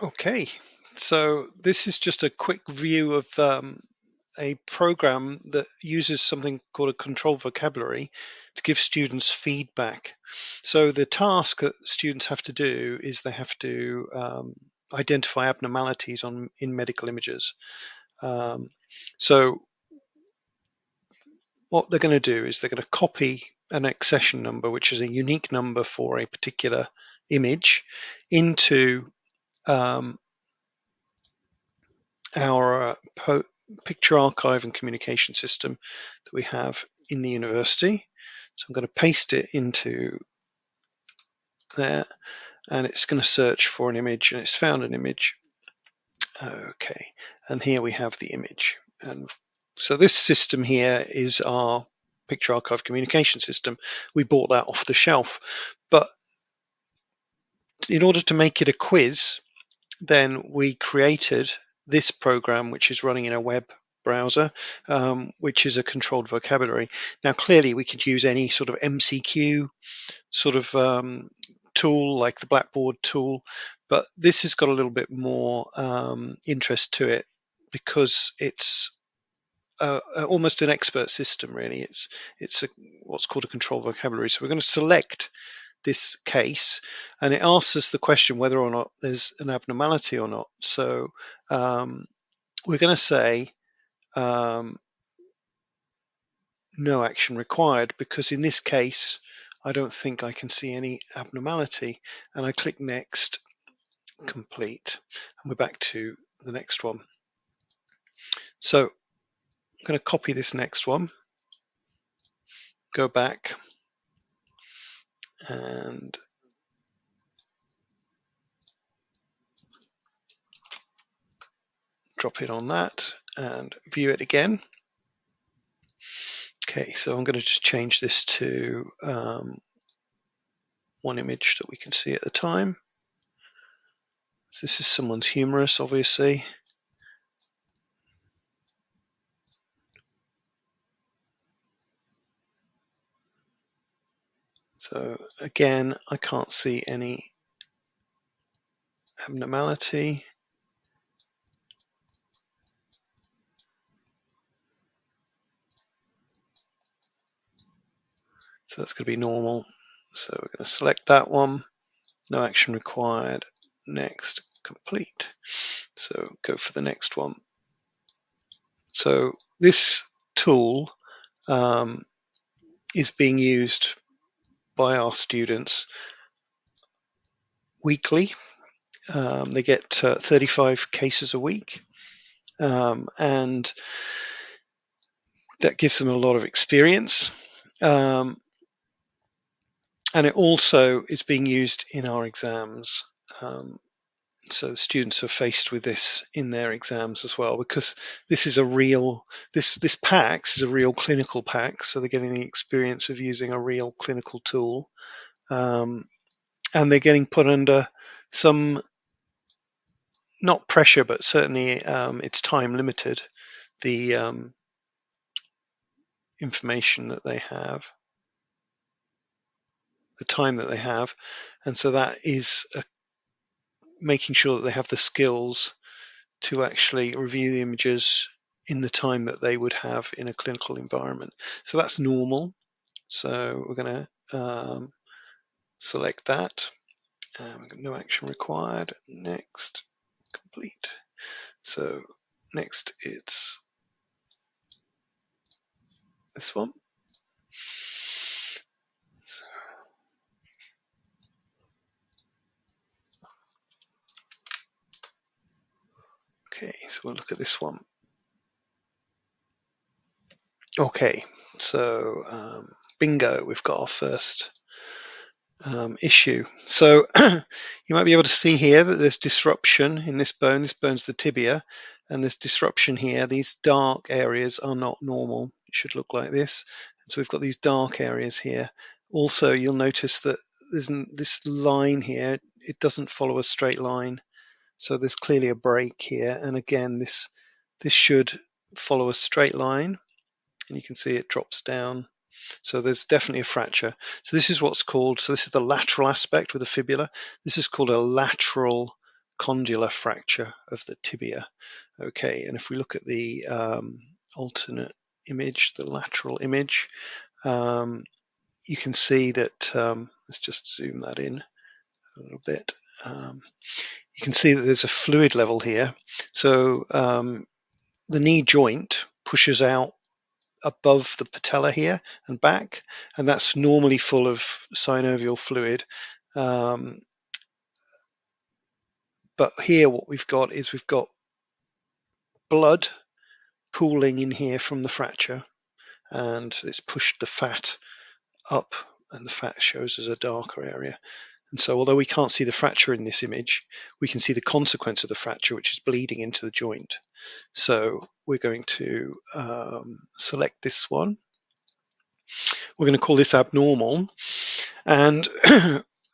Okay, so this is just a quick view of a program that uses something called a controlled vocabulary to give students feedback. So the task that students have to do is they have to identify abnormalities in medical images. Um, so what they're going to do is they're going to copy an accession number, which is a unique number for a particular image, into um, our picture archive and communication system that we have in the university. So I'm going to paste it into there, and it's going to search for an image, and it's found an image. Okay, and here we have the image. And so this system here is our picture archive communication system. We bought that off the shelf, but in order to make it a quiz, then we created this program, which is running in a web browser, which is a controlled vocabulary. Now, clearly, we could use any sort of MCQ sort of tool like the Blackboard tool, but this has got a little bit more interest to it because it's almost an expert system, really. It's what's called a controlled vocabulary. So we're going to select this case, and it asks us the question whether or not there's an abnormality or not. So we're going to say no action required, because in this case I don't think I can see any abnormality, and I click next, complete, and we're back to the next one. So I'm going to copy this next one, go back and drop it on that and view it again. Okay, so I'm going to just change this to one image that we can see at the time. So this is someone's humerus, obviously. So again, I can't see any abnormality. So that's going to be normal. So we're going to select that one. No action required. Next, complete. So go for the next one. So this tool is being used by our students weekly. They get 35 cases a week, and that gives them a lot of experience. And it also is being used in our exams. So the students are faced with this in their exams as well, because this is a real, this PACS is a real clinical PACS, so they're getting the experience of using a real clinical tool. And they're getting put under some, not pressure, but certainly it's time limited, the information that they have, the time that they have. And so that is making sure that they have the skills to actually review the images in the time that they would have in a clinical environment. So that's normal. So we're going to select that. No action required. Next, complete. So next it's this one. So, okay, so we'll look at this one. Okay, so bingo, we've got our first issue. So you might be able to see here that there's disruption in this bone. This bone's the tibia, and there's disruption here. These dark areas are not normal. It should look like this. And so we've got these dark areas here. Also, you'll notice that there's this line here. It doesn't follow a straight line. So there's clearly a break here. And again, this should follow a straight line. And you can see it drops down. So there's definitely a fracture. So this is what's called, so this is the lateral aspect with the fibula. This is called a lateral condylar fracture of the tibia. Okay, and if we look at the alternate image, the lateral image, you can see that, let's just zoom that in a little bit. You can see that there's a fluid level here. So the knee joint pushes out above the patella here and back, and that's normally full of synovial fluid. But here what we've got is we've got blood pooling in here from the fracture, and it's pushed the fat up, and the fat shows as a darker area. And so although we can't see the fracture in this image, we can see the consequence of the fracture, which is bleeding into the joint. So we're going to select this one. We're going to call this abnormal, and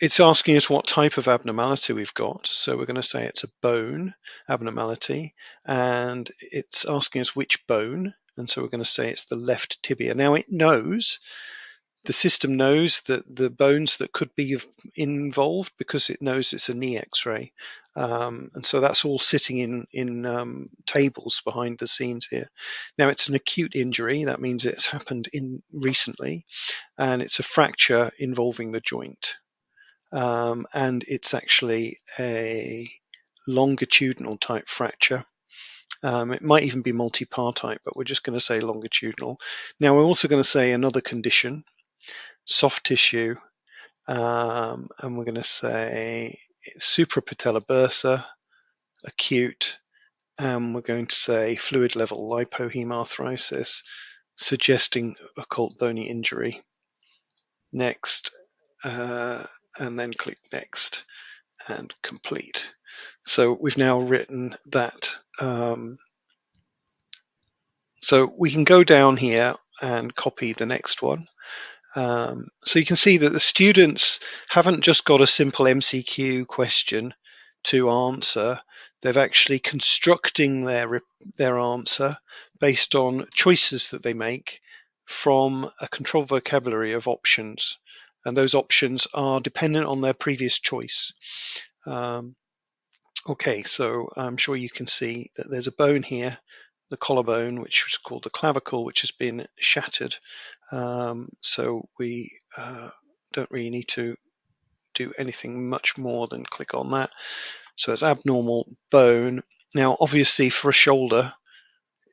it's asking us what type of abnormality we've got. So we're going to say it's a bone abnormality, and it's asking us which bone. And so we're going to say it's the left tibia. Now it knows, the system knows that the bones that could be involved, because it knows it's a knee x-ray. And so that's all sitting in tables behind the scenes here. Now it's an acute injury. That means it's happened recently, and it's a fracture involving the joint. And it's actually a longitudinal type fracture. It might even be multipartite, but we're just going to say longitudinal. Now we're also going to say another condition, soft tissue, and we're going to say suprapatellar bursa, acute, and we're going to say fluid level lipohemarthrosis, suggesting occult bony injury. Next, and then click next and complete. So we've now written that. So we can go down here and copy the next one. So you can see that the students haven't just got a simple MCQ question to answer. They've actually constructing their answer based on choices that they make from a controlled vocabulary of options, and those options are dependent on their previous choice. Okay, so I'm sure you can see that there's a bone here, the collarbone, which was called the clavicle, which has been shattered. So we don't really need to do anything much more than click on that. So it's abnormal bone. Now, obviously, for a shoulder,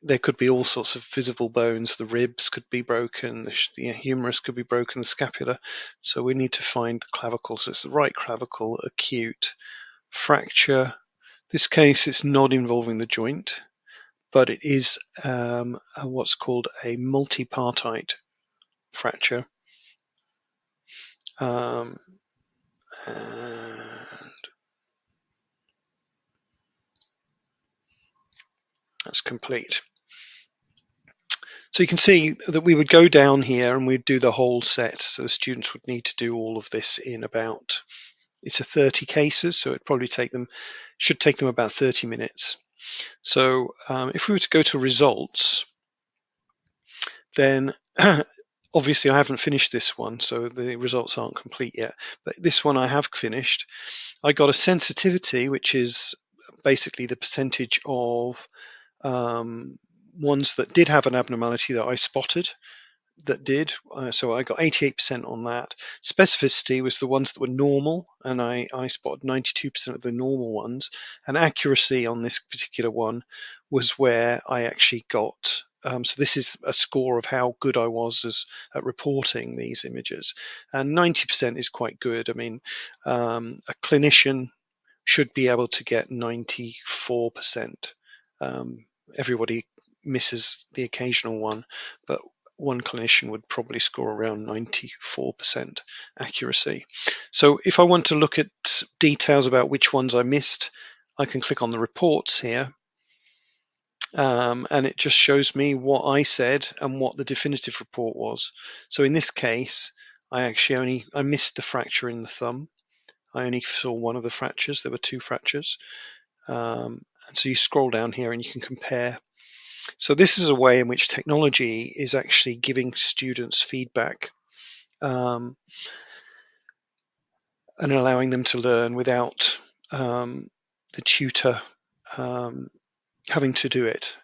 there could be all sorts of visible bones. The ribs could be broken, the humerus could be broken, the scapula. So we need to find the clavicle. So it's the right clavicle, acute fracture. This case, it's not involving the joint, but it is what's called a multipartite fracture. And that's complete. So you can see that we would go down here and we'd do the whole set. So the students would need to do all of this in about, it's a 30 cases, so it probably should take them about 30 minutes. So if we were to go to results, then obviously I haven't finished this one, so the results aren't complete yet, but this one I have finished. I got a sensitivity, which is basically the percentage of ones that did have an abnormality that I spotted that did. So I got 88% on that. Specificity was the ones that were normal, and I spotted 92% of the normal ones. And accuracy on this particular one was where I actually got, so this is a score of how good I was at reporting these images. And 90% is quite good. I mean, a clinician should be able to get 94%. Everybody misses the occasional one, but one clinician would probably score around 94% accuracy. So if I want to look at details about which ones I missed, I can click on the reports here, and it just shows me what I said and what the definitive report was. So in this case, I missed the fracture in the thumb. I only saw one of the fractures. There were two fractures. And so you scroll down here and you can compare. So this is a way in which technology is actually giving students feedback and allowing them to learn without tutor having to do it.